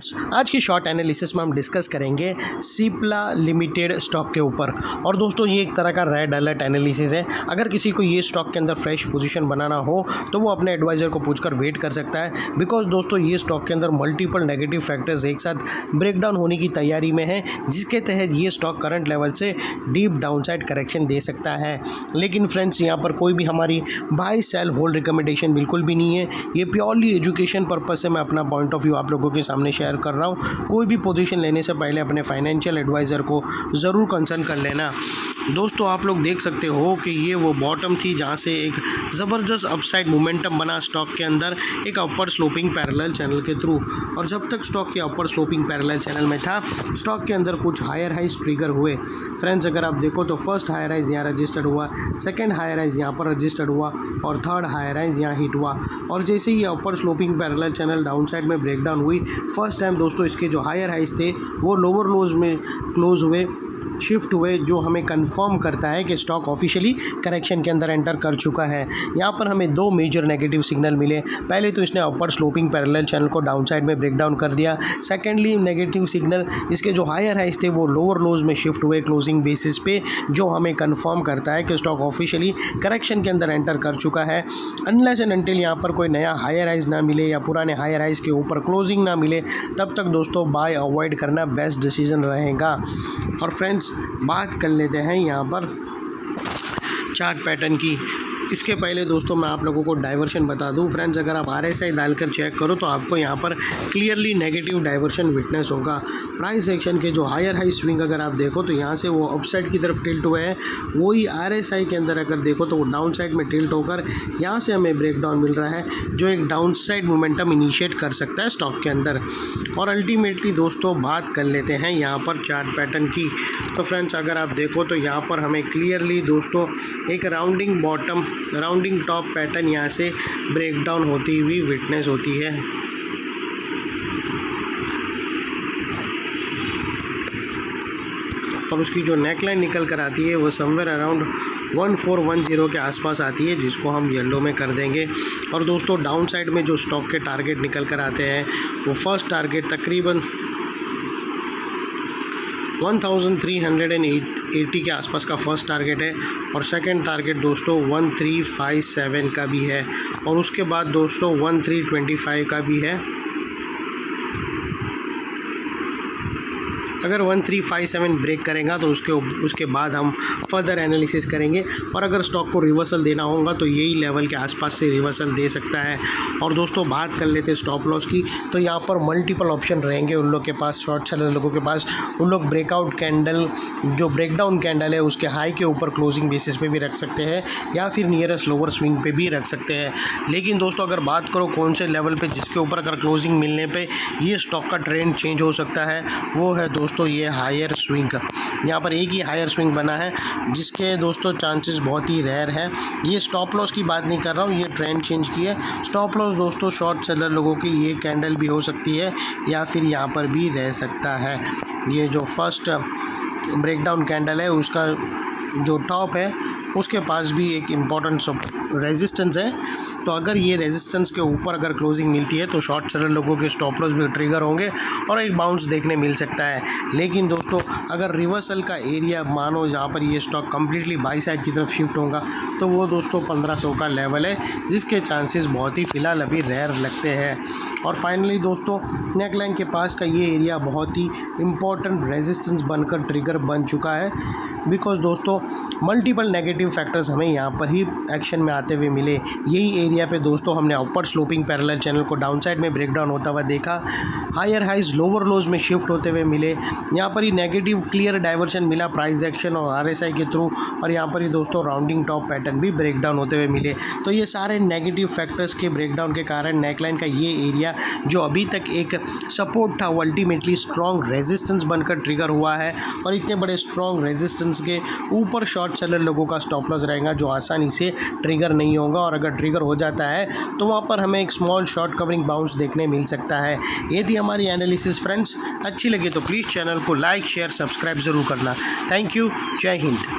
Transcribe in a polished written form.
आज की short analysis में हम डिस्कस करेंगे सिप्ला लिमिटेड स्टॉक के ऊपर। और दोस्तों ये एक तरह का रेड अलर्ट एनालिसिस है। अगर किसी को ये स्टॉक के अंदर फ्रेश पोजीशन बनाना हो तो वो अपने एडवाइज़र को पूछकर वेट कर सकता है, बिकॉज दोस्तों ये स्टॉक के अंदर मल्टीपल नेगेटिव फैक्टर्स एक साथ ब्रेकडाउन होने की तैयारी में है, जिसके तहत ये स्टॉक करंट लेवल से डीप डाउनसाइड करेक्शन दे सकता है। लेकिन फ्रेंड्स यहाँ पर कोई भी हमारी बाय सेल होल्ड रिकमेंडेशन बिल्कुल भी नहीं है। ये प्योरली एजुकेशन पर्पज से मैं अपना पॉइंट ऑफ व्यू आप लोगों के सामने शेयर कर रहा हूँ। कोई भी पोजीशन लेने से पहले अपने फाइनेंशियल एडवाइज़र को ज़रूर कंसल्ट कर लेना। दोस्तों आप लोग देख सकते हो कि ये वो बॉटम थी जहाँ से एक ज़बरदस्त अपसाइड मोमेंटम बना स्टॉक के अंदर एक अपर स्लोपिंग पैरेलल चैनल के थ्रू। और जब तक स्टॉक के अपर स्लोपिंग पैरेलल चैनल में था, स्टॉक के अंदर कुछ हायर हाइज ट्रिगर हुए। फ्रेंड्स अगर आप देखो तो फर्स्ट हायर राइज यहाँ रजिस्टर्ड हुआ, सेकंड हायर राइज यहाँ पर रजिस्टर्ड हुआ और थर्ड हायर राइज यहाँ हिट हुआ। और जैसे ही upper sloping parallel channel down side में ब्रेकडाउन हुई, फर्स्ट टाइम दोस्तों इसके जो हायर हाइज थे वो लोअर लोज में क्लोज हुए, शिफ्ट हुए, जो हमें कंफर्म करता है कि स्टॉक ऑफिशियली करेक्शन के अंदर एंटर कर चुका है। यहाँ पर हमें दो मेजर नेगेटिव सिग्नल मिले। पहले तो इसने अपर स्लोपिंग पैरेलल चैनल को डाउन साइड में ब्रेकडाउन कर दिया। सेकेंडली नेगेटिव सिग्नल, इसके जो हायर हाइज थे वो लोअर लोज में शिफ्ट हुए क्लोजिंग बेसिस पे, जो हमें कंफर्म करता है कि स्टॉक ऑफिशियली करेक्शन के अंदर एंटर कर चुका है। अनलेस एंड अनटिल यहाँ पर कोई नया हायर हाइज ना मिले या पुराने हायर हाइज के ऊपर क्लोजिंग ना मिले, तब तक दोस्तों बाय अवॉइड करना बेस्ट डिसीजन रहेगा। और फ्रेंड्स बात कर लेते हैं यहाँ पर चार्ट पैटर्न की। इसके पहले दोस्तों मैं आप लोगों को डाइवर्शन बता दूं। फ्रेंड्स अगर आप RSI डालकर चेक करो तो आपको यहाँ पर क्लियरली नेगेटिव डाइवर्शन विटनेस होगा। प्राइस एक्शन के जो हायर हाई स्विंग अगर आप देखो तो यहाँ से वो अपसाइड की तरफ टिल्ट हुए हैं, वही RSI के अंदर अगर देखो तो वो डाउन साइड में टिल्ट होकर यहाँ से हमें ब्रेकडाउन मिल रहा है, जो एक डाउन साइड मोमेंटम इनिशिएट कर सकता है स्टॉक के अंदर। और अल्टीमेटली दोस्तों बात कर लेते हैं यहाँ पर चार्ट पैटर्न की। तो फ्रेंड्स अगर आप देखो तो यहाँ पर हमें क्लियरली दोस्तों एक rounding bottom rounding top pattern यहाँ से ब्रेकडाउन होती हुई विटनेस होती है। और उसकी जो नेकलाइन निकल कर आती है वो समवेयर अराउंड 1410 के आसपास आती है, जिसको हम येलो में कर देंगे। और दोस्तों डाउन साइड में जो स्टॉक के टारगेट निकल कर आते हैं वो फर्स्ट टारगेट तकरीबन 1380 के आसपास का फर्स्ट टारगेट है, और सेकंड टारगेट दोस्तों 1357 का भी है, और उसके बाद दोस्तों 1325 का भी है। अगर 1357 ब्रेक करेगा तो उसके बाद हम फर्दर एनालिसिस करेंगे, और अगर स्टॉक को रिवर्सल देना होगा तो यही लेवल के आसपास से रिवर्सल दे सकता है। और दोस्तों बात कर लेते हैं स्टॉप लॉस की। तो यहाँ पर मल्टीपल ऑप्शन रहेंगे उन लोग के पास, शॉर्ट सेलर लोगों के पास। उन लोग ब्रेकआउट कैंडल, जो ब्रेकडाउन कैंडल है उसके हाई के ऊपर क्लोजिंग बेसिस पे भी रख सकते हैं, या फिर नियरेस्ट लोअर स्विंग पे भी रख सकते हैं। लेकिन दोस्तों अगर बात करो कौन से लेवल पे जिसके ऊपर अगर क्लोजिंग मिलने पे ये स्टॉक का ट्रेंड चेंज हो सकता है, वो है दोस्तों ये हायर स्विंग। यहाँ पर एक ही हायर स्विंग बना है, जिसके दोस्तों चांसेस बहुत ही रेयर है। ये स्टॉप लॉस की बात नहीं कर रहा हूँ, ये ट्रेंड चेंज की है। स्टॉप लॉस दोस्तों शॉर्ट सेलर लोगों की ये कैंडल भी हो सकती है, या फिर यहाँ पर भी रह सकता है। ये जो फर्स्ट ब्रेकडाउन कैंडल है उसका जो टॉप है उसके पास भी एक इम्पॉर्टेंट रेजिस्टेंस है। तो अगर ये रेजिस्टेंस के ऊपर अगर क्लोजिंग मिलती है तो शॉर्ट सेलर लोगों के स्टॉप लॉस भी ट्रिगर होंगे और एक बाउंस देखने मिल सकता है। लेकिन दोस्तों अगर रिवर्सल का एरिया मानो जहाँ पर ये स्टॉक कम्प्लीटली बाई साइड की तरफ शिफ्ट होगा, तो वो दोस्तों 1500 का लेवल है, जिसके चांसेस बहुत ही फ़िलहाल अभी रेयर लगते हैं। और फाइनली दोस्तों नेकलाइन के पास का ये एरिया बहुत ही इम्पॉर्टेंट रेजिस्टेंस बनकर ट्रिगर बन चुका है, बिकॉज दोस्तों मल्टीपल नेगेटिव फैक्टर्स हमें यहाँ पर ही एक्शन में आते हुए मिले। यही एरिया पे दोस्तों हमने अपर स्लोपिंग पैरेलल चैनल को डाउन साइड में ब्रेकडाउन होता हुआ देखा, हायर हाइज लोअर लोज में शिफ्ट होते हुए मिले। यहाँ पर ही नेगेटिव क्लियर डाइवर्शन मिला प्राइस एक्शन और RSI के थ्रू, और यहाँ पर ही दोस्तों राउंडिंग टॉप पैटर्न भी ब्रेकडाउन होते हुए मिले। तो ये सारे नेगेटिव फैक्टर्स के ब्रेकडाउन के कारण नेकलाइन का ये एरिया जो अभी तक एक सपोर्ट था वो अल्टीमेटली स्ट्रॉन्ग रेजिस्टेंस बनकर ट्रिगर हुआ है। और इतने बड़े स्ट्रॉन्ग रेजिस्टेंस के ऊपर शॉर्ट सेलर लोगों का स्टॉप लॉस रहेगा, जो आसानी से ट्रिगर नहीं होगा, और अगर ट्रिगर हो जाता है तो वहाँ पर हमें एक स्मॉल शॉर्ट कवरिंग बाउंस देखने मिल सकता है। ये थी हमारी एनालिसिस फ्रेंड्स। अच्छी लगी तो प्लीज़ चैनल को लाइक शेयर सब्सक्राइब ज़रूर करना। Thank you. जय हिंद।